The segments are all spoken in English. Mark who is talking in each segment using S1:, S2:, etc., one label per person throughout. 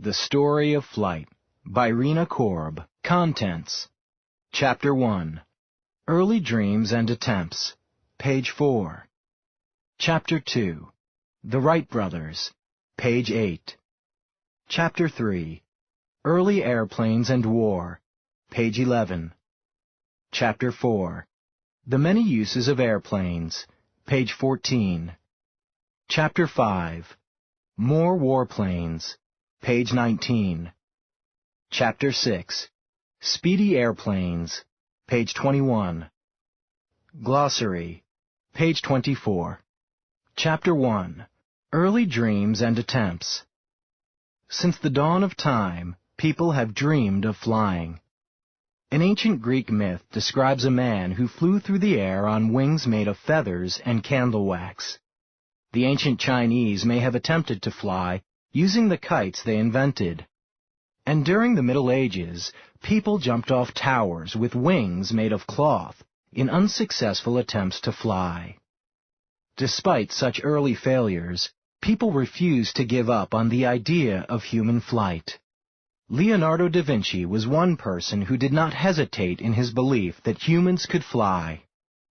S1: The Story of Flight by Rena Korb. Contents. Chapter 1. Early Dreams and Attempts. Page 4. Chapter 2. The Wright Brothers. Page 8. Chapter 3. Early Airplanes and War. Page 11. Chapter 4. The Many Uses of Airplanes. Page 14. Chapter 5. More Warplanes. Page 19. Chapter 6. Speedy Airplanes. Page 21. Glossary. Page 24. Chapter 1. Early Dreams and Attempts. Since the dawn of time, people have dreamed of flying. An ancient Greek myth describes a man who flew through the air on wings made of feathers and candle wax. The ancient Chinese may have attempted to fly using the kites they invented. And during the Middle Ages, people jumped off towers with wings made of cloth in unsuccessful attempts to fly. Despite such early failures, people refused to give up on the idea of human flight. Leonardo da Vinci was one person who did not hesitate in his belief that humans could fly.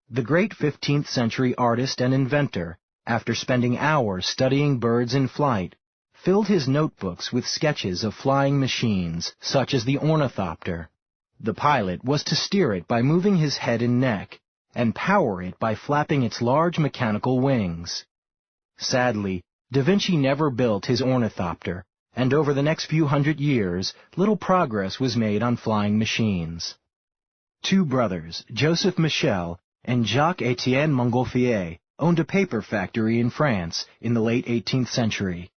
S1: The great 15th century artist and inventor, after spending hours studying birds in flight, filled his notebooks with sketches of flying machines such as the ornithopter. The pilot was to steer it by moving his head and neck, and power it by flapping its large mechanical wings. Sadly, Da Vinci never built his ornithopter, and over the next few hundred years, little progress was made on flying machines. Two brothers, Joseph Michel and Jacques-Étienne Montgolfier, owned a paper factory in France in the late 18th century.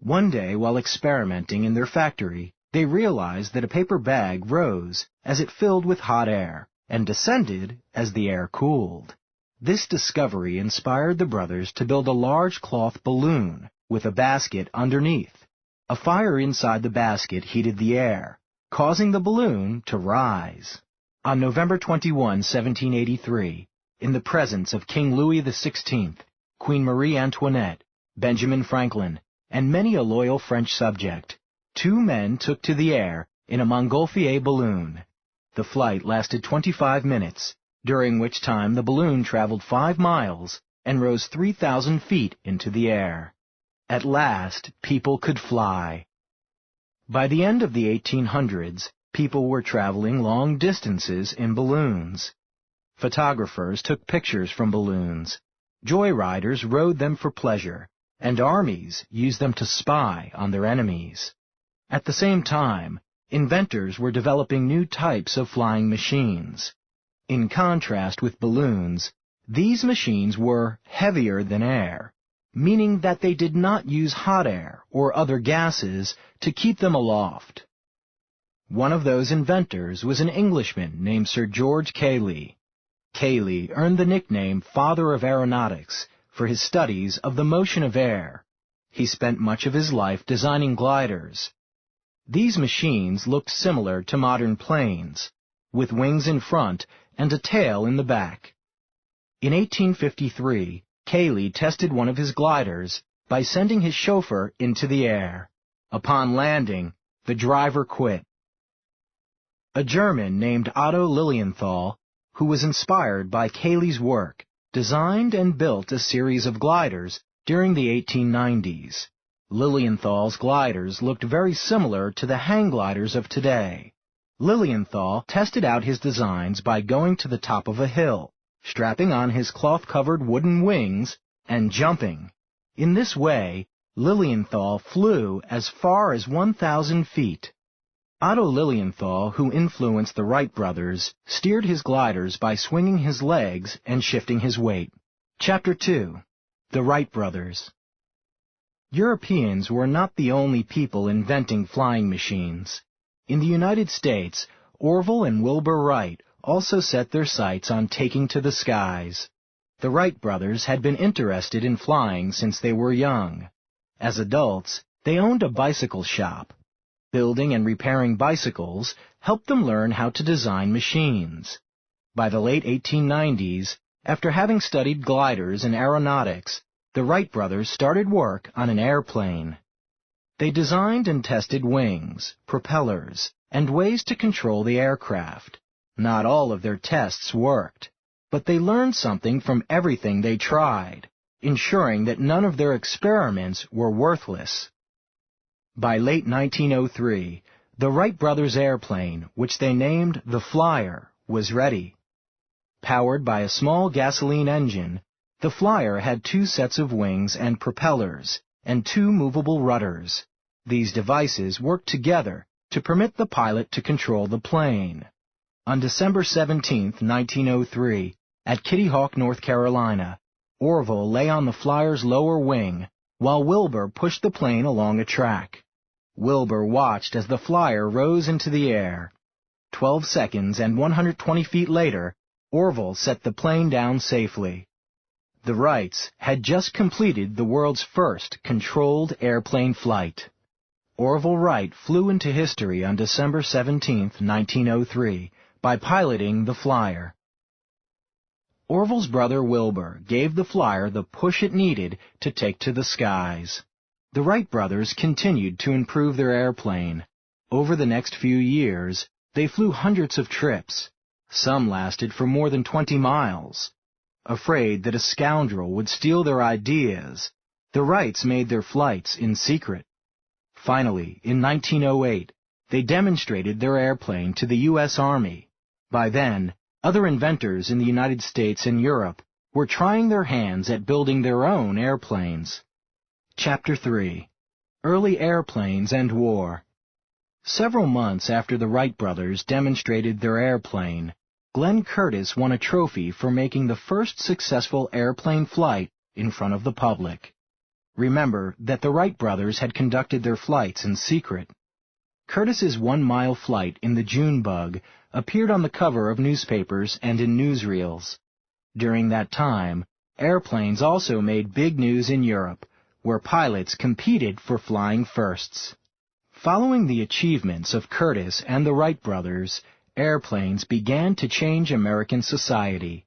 S1: One day, while experimenting in their factory, they realized that a paper bag rose as it filled with hot air, and descended as the air cooled. This discovery inspired the brothers to build a large cloth balloon with a basket underneath. A fire inside the basket heated the air, causing the balloon to rise. On November 21, 1783, in the presence of King Louis XVI, Queen Marie Antoinette, Benjamin Franklin, and many a loyal French subject, two men took to the air in a Montgolfier balloon. The flight lasted 25 minutes, during which time the balloon traveled 5 miles and rose 3,000 feet into the air. At last, people could fly. By the end of the 1800s, people were traveling long distances in balloons. Photographers took pictures from balloons. Joyriders rode them for pleasure, and armies used them to spy on their enemies. At the same time, inventors were developing new types of flying machines. In contrast with balloons, these machines were heavier than air, meaning that they did not use hot air or other gases to keep them aloft. One of those inventors was an Englishman named Sir George Cayley. Cayley earned the nickname Father of Aeronautics for his studies of the motion of air. He spent much of his life designing gliders. These machines looked similar to modern planes, with wings in front and a tail in the back. In 1853, Cayley tested one of his gliders by sending his chauffeur into the air. Upon landing, the driver quit. A German named Otto Lilienthal, who was inspired by Cayley's work, designed and built a series of gliders during the 1890s. Lilienthal's gliders looked very similar to the hang gliders of today. Lilienthal tested out his designs by going to the top of a hill, strapping on his cloth-covered wooden wings, and jumping. In this way, Lilienthal flew as far as 1,000 feet. Otto Lilienthal, who influenced the Wright brothers, steered his gliders by swinging his legs and shifting his weight. Chapter 2. The Wright Brothers. Europeans were not the only people inventing flying machines. In the United States, Orville and Wilbur Wright also set their sights on taking to the skies. The Wright brothers had been interested in flying since they were young. As adults, they owned a bicycle shop. Building and repairing bicycles helped them learn how to design machines. By the late 1890s, after having studied gliders and aeronautics, the Wright brothers started work on an airplane. They designed and tested wings, propellers, and ways to control the aircraft. Not all of their tests worked, but they learned something from everything they tried, ensuring that none of their experiments were worthless. By late 1903, the Wright brothers' airplane, which they named the Flyer, was ready. Powered by a small gasoline engine, the Flyer had 2 sets of wings and propellers, and 2 movable rudders. These devices worked together to permit the pilot to control the plane. On December 17, 1903, at Kitty Hawk, North Carolina, Orville lay on the Flyer's lower wing, while Wilbur pushed the plane along a track. Wilbur watched as the Flyer rose into the air. 12 seconds and 120 feet later, Orville set the plane down safely. The Wrights had just completed the world's first controlled airplane flight. Orville Wright flew into history on December 17, 1903, by piloting the Flyer. Orville's brother Wilbur gave the Flyer the push it needed to take to the skies. The Wright brothers continued to improve their airplane. Over the next few years, they flew hundreds of trips. Some lasted for more than 20 miles. Afraid that a scoundrel would steal their ideas, the Wrights made their flights in secret. Finally, in 1908, they demonstrated their airplane to the U.S. Army. By then, other inventors in the United States and Europe were trying their hands at building their own airplanes. Chapter 3. Early Airplanes and War. Several months after the Wright brothers demonstrated their airplane, Glenn Curtiss won a trophy for making the first successful airplane flight in front of the public. Remember that the Wright brothers had conducted their flights in secret. Curtiss's 1-mile flight in the June Bug appeared on the cover of newspapers and in newsreels. During that time, airplanes also made big news in Europe, where pilots competed for flying firsts. Following the achievements of Curtiss and the Wright brothers, airplanes began to change American society.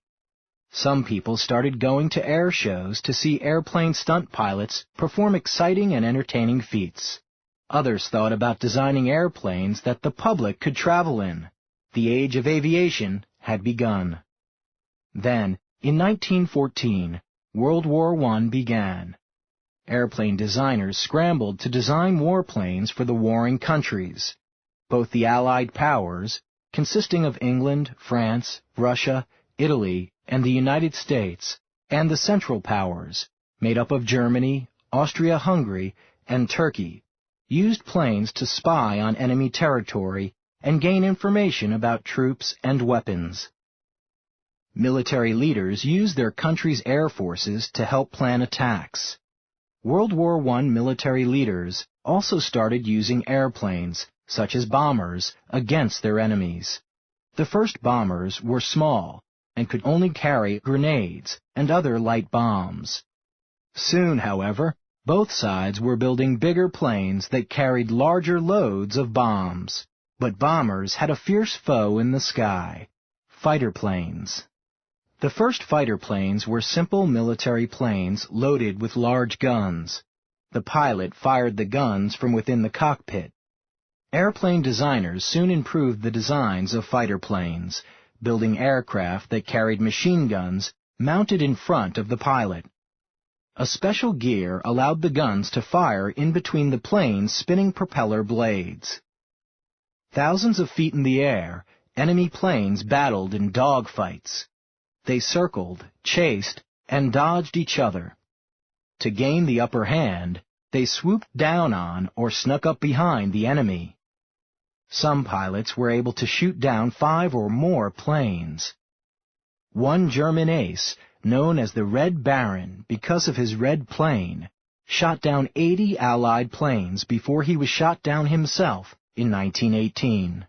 S1: Some people started going to air shows to see airplane stunt pilots perform exciting and entertaining feats. Others thought about designing airplanes that the public could travel in. The age of aviation had begun. Then, in 1914, World War I began. Airplane designers scrambled to design warplanes for the warring countries. Both the Allied powers, consisting of England, France, Russia, Italy, and the United States, and the Central Powers, made up of Germany, Austria-Hungary, and Turkey, used planes to spy on enemy territory and gain information about troops and weapons. Military leaders used their country's air forces to help plan attacks. World War I military leaders also started using airplanes, such as bombers, against their enemies. The first bombers were small and could only carry grenades and other light bombs. Soon, however, both sides were building bigger planes that carried larger loads of bombs. But bombers had a fierce foe in the sky: fighter planes. The first fighter planes were simple military planes loaded with large guns. The pilot fired the guns from within the cockpit. Airplane designers soon improved the designs of fighter planes, building aircraft that carried machine guns mounted in front of the pilot. A special gear allowed the guns to fire in between the plane's spinning propeller blades. Thousands of feet in the air, enemy planes battled in dogfights. They circled, chased, and dodged each other. To gain the upper hand, they swooped down on or snuck up behind the enemy. Some pilots were able to shoot down 5 or more planes. One German ace, known as the Red Baron because of his red plane, shot down 80 Allied planes before he was shot down himself in 1918.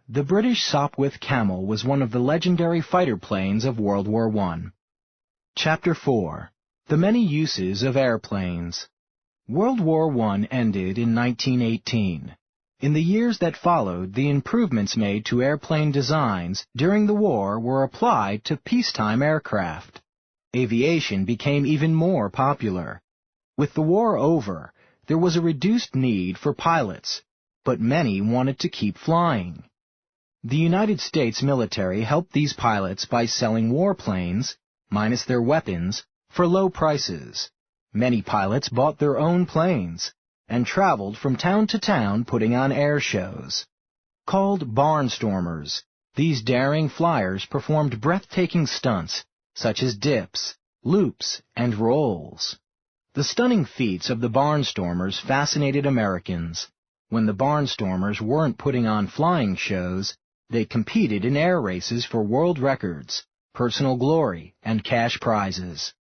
S1: The British Sopwith Camel was one of the legendary fighter planes of World War I. Chapter 4. The Many Uses of Airplanes. World War I ended in 1918. In the years that followed, the improvements made to airplane designs during the war were applied to peacetime aircraft. Aviation became even more popular. With the war over, there was a reduced need for pilots, but many wanted to keep flying. The United States military helped these pilots by selling warplanes, minus their weapons, for low prices. Many pilots bought their own planes and traveled from town to town putting on air shows. Called barnstormers, these daring flyers performed breathtaking stunts such as dips, loops, and rolls. The stunning feats of the barnstormers fascinated Americans. When the barnstormers weren't putting on flying shows, they competed in air races for world records, personal glory, and cash prizes.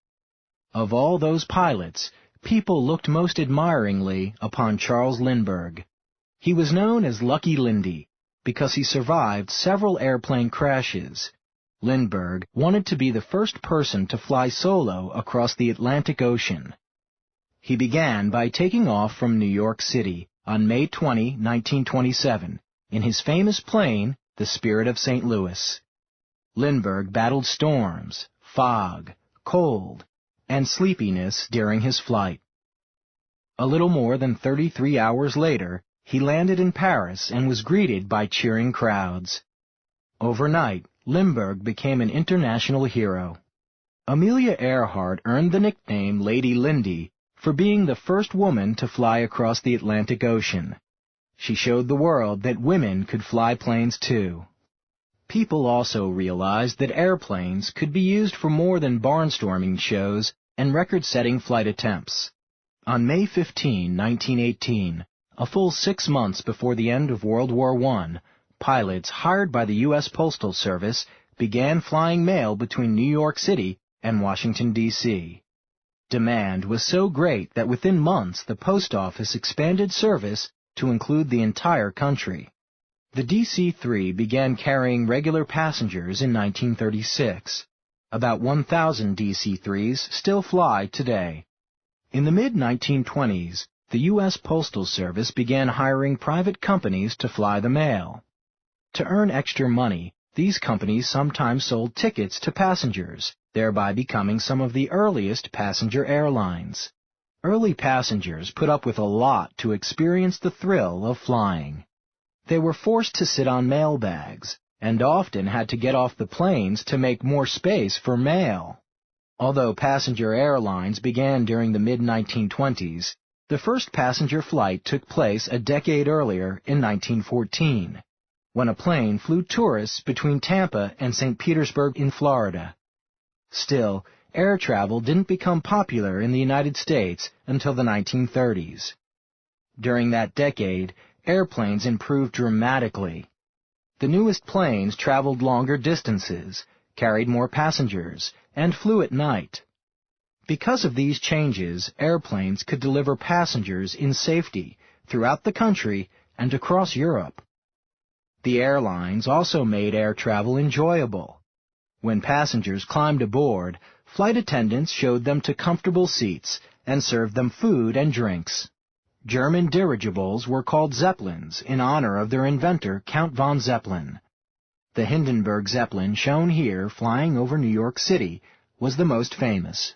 S1: Of all those pilots, people looked most admiringly upon Charles Lindbergh. He was known as Lucky Lindy because he survived several airplane crashes. Lindbergh wanted to be the first person to fly solo across the Atlantic Ocean. He began by taking off from New York City on May 20, 1927, in his famous plane, the Spirit of St. Louis. Lindbergh battled storms, fog, cold, and sleepiness during his flight. A little more than 33 hours later, he landed in Paris and was greeted by cheering crowds. Overnight, Lindbergh became an international hero. Amelia Earhart earned the nickname Lady Lindy for being the first woman to fly across the Atlantic Ocean. She showed the world that women could fly planes too. People also realized that airplanes could be used for more than barnstorming shows and record-setting flight attempts. On May 15, 1918, a full 6 months before the end of World War I, pilots hired by the U.S. Postal Service began flying mail between New York City and Washington, D.C. Demand was so great that within months the post office expanded service to include the entire country. The DC-3 began carrying regular passengers in 1936. About 1,000 DC-3s still fly today. In the mid-1920s, the U.S. Postal Service began hiring private companies to fly the mail. To earn extra money, these companies sometimes sold tickets to passengers, thereby becoming some of the earliest passenger airlines. Early passengers put up with a lot to experience the thrill of flying. They were forced to sit on mail bags, and often had to get off the planes to make more space for mail. Although passenger airlines began during the mid-1920s, the first passenger flight took place a decade earlier in 1914, when a plane flew tourists between Tampa and St. Petersburg in Florida. Still, air travel didn't become popular in the United States until the 1930s. During that decade, airplanes improved dramatically. The newest planes traveled longer distances, carried more passengers, and flew at night. Because of these changes, airplanes could deliver passengers in safety throughout the country and across Europe. The airlines also made air travel enjoyable. When passengers climbed aboard, flight attendants showed them to comfortable seats and served them food and drinks. German dirigibles were called Zeppelins in honor of their inventor, Count von Zeppelin. The Hindenburg Zeppelin, shown here flying over New York City, was the most famous.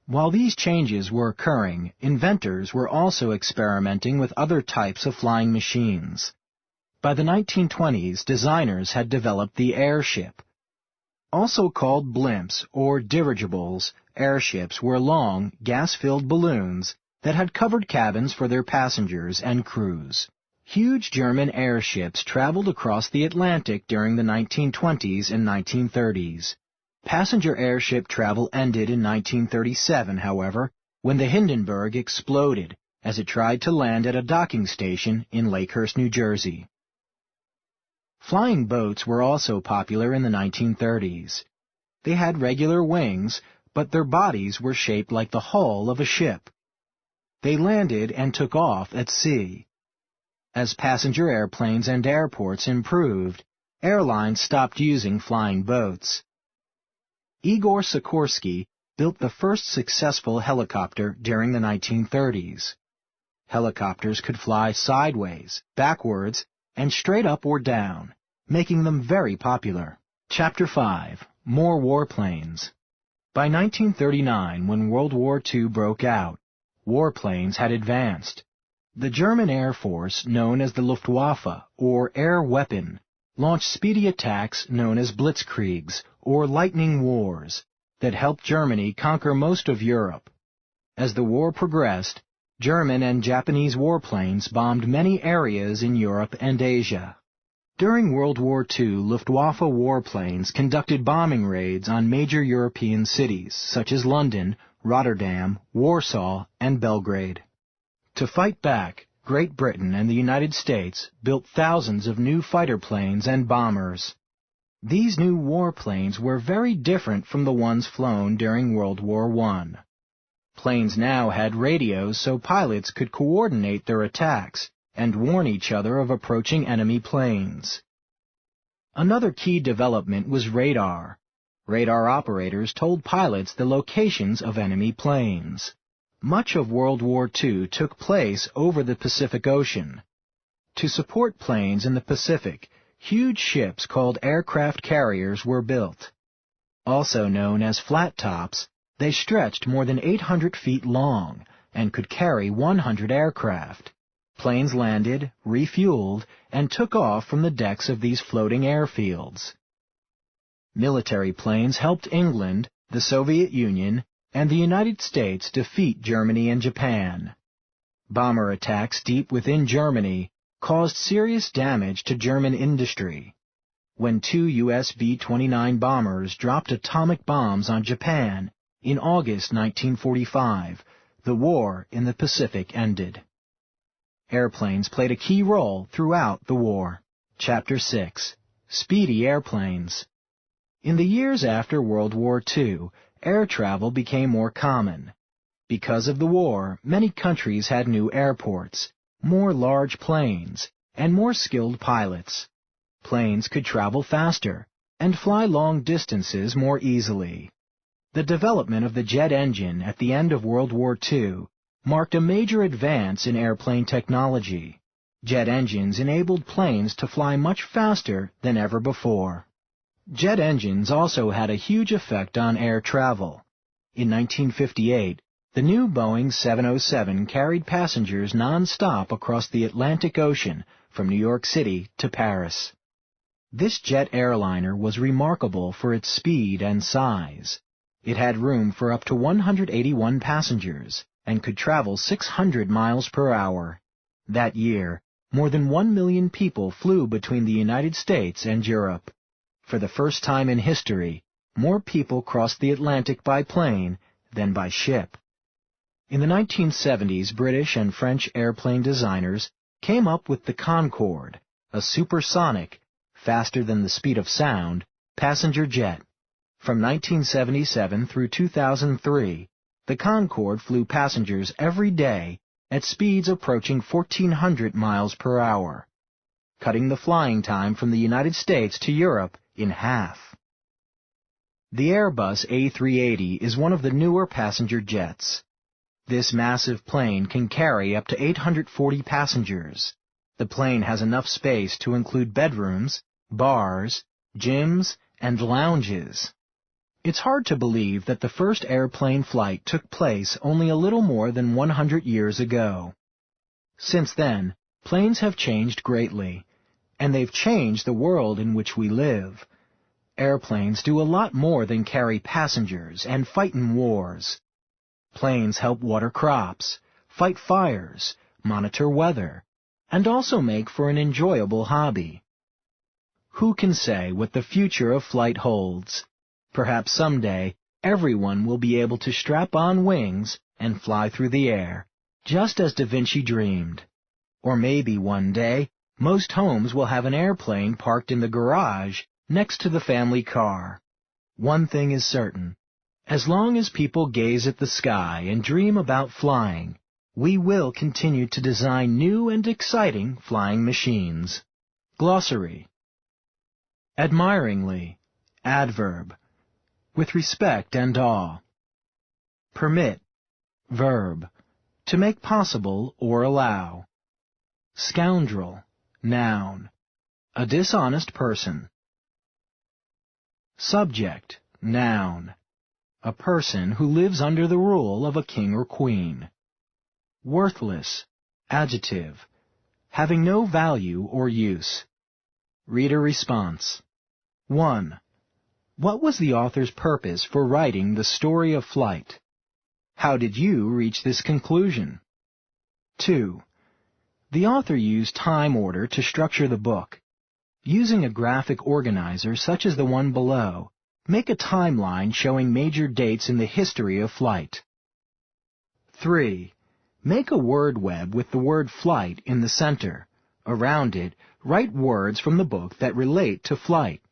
S1: While these changes were occurring, inventors were also experimenting with other types of flying machines. By the 1920s, designers had developed the airship. Also called blimps or dirigibles, airships were long, gas-filled balloons that had covered cabins for their passengers and crews. Huge German airships traveled across the Atlantic during the 1920s and 1930s. Passenger airship travel ended in 1937, however, when the Hindenburg exploded as it tried to land at a docking station in Lakehurst, New Jersey. Flying boats were also popular in the 1930s. They had regular wings, but their bodies were shaped like the hull of a ship. They landed and took off at sea. As passenger airplanes and airports improved, airlines stopped using flying boats. Igor Sikorsky built the first successful helicopter during the 1930s. Helicopters could fly sideways, backwards, and straight up or down, making them very popular. Chapter 5. More Warplanes. By 1939, when World War II broke out, warplanes had advanced. The German Air Force, known as the Luftwaffe, or air weapon, launched speedy attacks known as blitzkriegs, or lightning wars, that helped Germany conquer most of Europe. As the war progressed, German and Japanese warplanes bombed many areas in Europe and Asia. During World War II, Luftwaffe warplanes conducted bombing raids on major European cities, such as London, Rotterdam, Warsaw, and Belgrade. To fight back, Great Britain and the United States built thousands of new fighter planes and bombers. These new warplanes were very different from the ones flown during World War I. Planes now had radios so pilots could coordinate their attacks and warn each other of approaching enemy planes. Another key development was radar. Radar operators told pilots the locations of enemy planes. Much of World War II took place over the Pacific Ocean. To support planes in the Pacific, huge ships called aircraft carriers were built. Also known as flat tops, they stretched more than 800 feet long and could carry 100 aircraft. Planes landed, refueled, and took off from the decks of these floating airfields. Military planes helped England, the Soviet Union, and the United States defeat Germany and Japan. Bomber attacks deep within Germany caused serious damage to German industry. When 2 U.S. B-29 bombers dropped atomic bombs on Japan in August 1945, the war in the Pacific ended. Airplanes played a key role throughout the war. Chapter 6. Speedy Airplanes. In the years after World War II, air travel became more common. Because of the war, many countries had new airports, more large planes, and more skilled pilots. Planes could travel faster and fly long distances more easily. The development of the jet engine at the end of World War II marked a major advance in airplane technology. Jet engines enabled planes to fly much faster than ever before. Jet engines also had a huge effect on air travel. In 1958, the new Boeing 707 carried passengers non-stop across the Atlantic Ocean from New York City to Paris. This jet airliner was remarkable for its speed and size. It had room for up to 181 passengers and could travel 600 miles per hour. That year, more than 1 million people flew between the United States and Europe. For the first time in history, more people crossed the Atlantic by plane than by ship. In the 1970s, British and French airplane designers came up with the Concorde, a supersonic, faster than the speed of sound, passenger jet. From 1977 through 2003, the Concorde flew passengers every day at speeds approaching 1,400 miles per hour, cutting the flying time from the United States to Europe in half. The Airbus A380 is one of the newer passenger jets. This massive plane can carry up to 840 passengers. The plane has enough space to include bedrooms, bars, gyms, and lounges. It's hard to believe that the first airplane flight took place only a little more than 100 years ago. Since then, planes have changed greatly, and they've changed the world in which we live. Airplanes do a lot more than carry passengers and fight in wars. Planes help water crops, fight fires, monitor weather, and also make for an enjoyable hobby. Who can say what the future of flight holds? Perhaps someday, everyone will be able to strap on wings and fly through the air, just as Da Vinci dreamed. Or maybe one day, most homes will have an airplane parked in the garage next to the family car. One thing is certain. As long as people gaze at the sky and dream about flying, we will continue to design new and exciting flying machines. Glossary. Admiringly, adverb. With respect and awe. Permit, verb. To make possible or allow. Scoundrel, noun. A dishonest person. Subject, noun. A person who lives under the rule of a king or queen. Worthless, Adjective. Having no value or use. Reader response. 1. What was the author's purpose for writing the story of flight? How did you reach this conclusion? 2. The author used time order to structure the book. Using a graphic organizer such as the one below, make a timeline showing major dates in the history of flight. 3. Make a word web with the word flight in the center. Around it, write words from the book that relate to flight.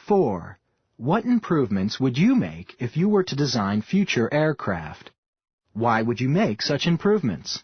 S1: 4. What improvements would you make if you were to design future aircraft? Why would you make such improvements?